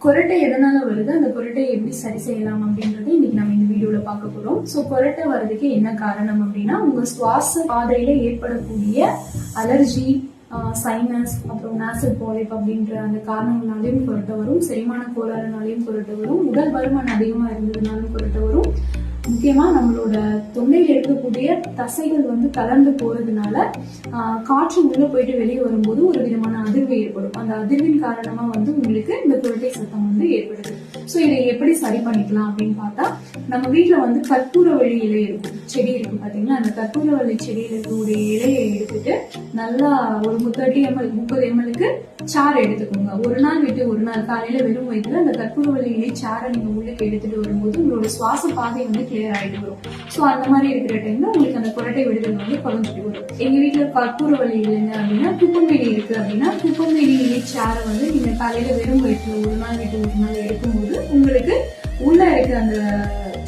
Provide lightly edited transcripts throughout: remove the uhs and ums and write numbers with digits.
கொரட்டை எதனால வருது, அந்த கொரட்டையை எப்படி சரி செய்யலாம் அப்படின்றத இன்னைக்கு நம்ம இந்த வீடியோல பார்க்க போறோம். ஸோ கொரட்டை வர்றதுக்கு என்ன காரணம் அப்படின்னா, உங்க சுவாச பாதையில ஏற்படக்கூடிய அலர்ஜி, சைனஸ், அப்புறம் நாசல் பாலிப் அப்படின்ற அந்த காரணங்களாலையும் கொரட்டை வரும். செரிமான கோளாறுனாலையும் கொரட்டை வரும். உடல் பருமன் அதிகமா இருந்ததுனாலும் கொரட்டை வரும். முக்கியமா நம்மளோட தொண்டையில் இருக்கக்கூடிய தசைகள் கலந்து போறதுனால காற்று உள்ள போயிட்டு வெளியே வரும்போது ஒரு விதமான அதிர்வு ஏற்படும். அந்த அதிர்வின் காரணமா உங்களுக்கு இந்த குரட்டை சத்தம் ஏற்படுது. ஸோ இதை எப்படி சரி பண்ணிக்கலாம் அப்படின்னு பார்த்தா, நம்ம வீட்டுல கற்பூரவள்ளி இலை இருக்கும், செடி இருக்கு பாத்தீங்கன்னா, அந்த கற்பூரவள்ளி செடியில இருக்கக்கூடிய இலையை எடுத்துட்டு நல்லா ஒரு 30 ml சாறு எடுத்துக்கோங்க. ஒரு நாள் விட்டு ஒரு நாள் காலையில வெறும் வயிற்றுல அந்த கற்பூரவள்ளி இலை சாரை நீங்க உள்ளுக்கு எடுத்துட்டு வரும்போது உங்களோட சுவாச பாதை கிளியர் ஆயிட்டு வரும். ஸோ அந்த மாதிரி இருக்கிற டைம்ல உங்களுக்கு அந்த குரட்டை விடுதல் குறைஞ்சிட்டு வரும். எங்க வீட்டுல கற்பூரவள்ளி இல்லைங்க அப்படின்னா, குப்பமேனி இருக்கு அப்படின்னா, குப்பமேனி இலை சாரை நீங்க காலையில வெறும் வயிற்றுல ஒரு நாள் விட்டு ஒரு நாள் எடுக்கும்போது உங்களுக்கு உள்ள இருக்க அந்த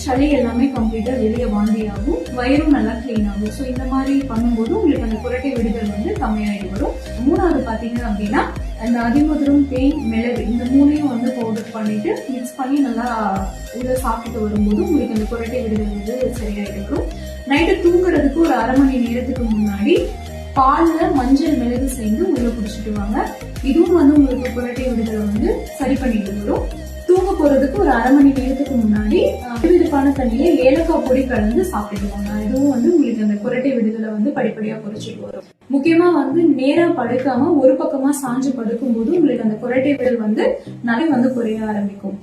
சளி எல்லாமே கம்ப்ளீட்டா வெளியே வாந்தி ஆகும், வயிறும் நல்லா கிளீன் ஆகும். ஸோ இந்த மாதிரி பண்ணும்போது உங்களுக்கு அந்த குரட்டை விடுதல் கம்மியாயிட்டு வரும். மூணாவது பாத்தீங்க அப்படின்னா, அந்த அதிமதுரம், தேன், மிளகு இந்த மூணையும் பவுடர் பண்ணிட்டு மிக்ஸ் பண்ணி நல்லா உள்ள சாப்பிட்டு வரும்போது உங்களுக்கு அந்த குரட்டை விடுதல் சரியாயிட்டு வரும். நைட்டு தூங்குறதுக்கு ஒரு அரை மணி நேரத்துக்கு முன்னாடி பால்ல மஞ்சள், மிளகு சேர்ந்து உள்ள குடிச்சிட்டு வாங்க. இதுவும் உங்களுக்கு குரட்டை விடுதலை சரி பண்ணிட்டு வரும். தூங்க போறதுக்கு ஒரு அரை மணி நேரத்துக்கு முன்னாடி வெதுவெதுப்பான தண்ணியில ஏலக்காய் பொடி கலந்து சாப்பிட்டுடுவாங்க. இதுவும் உங்களுக்கு அந்த குரட்டை விடுதலை படிப்படியா குறைச்சிட்டு வரும். முக்கியமா நேரா படுக்காம ஒரு பக்கமா சாஞ்சு படுக்கும் போது உங்களுக்கு அந்த குரட்டை விடுதல் நல்லா குறைய ஆரம்பிக்கும்.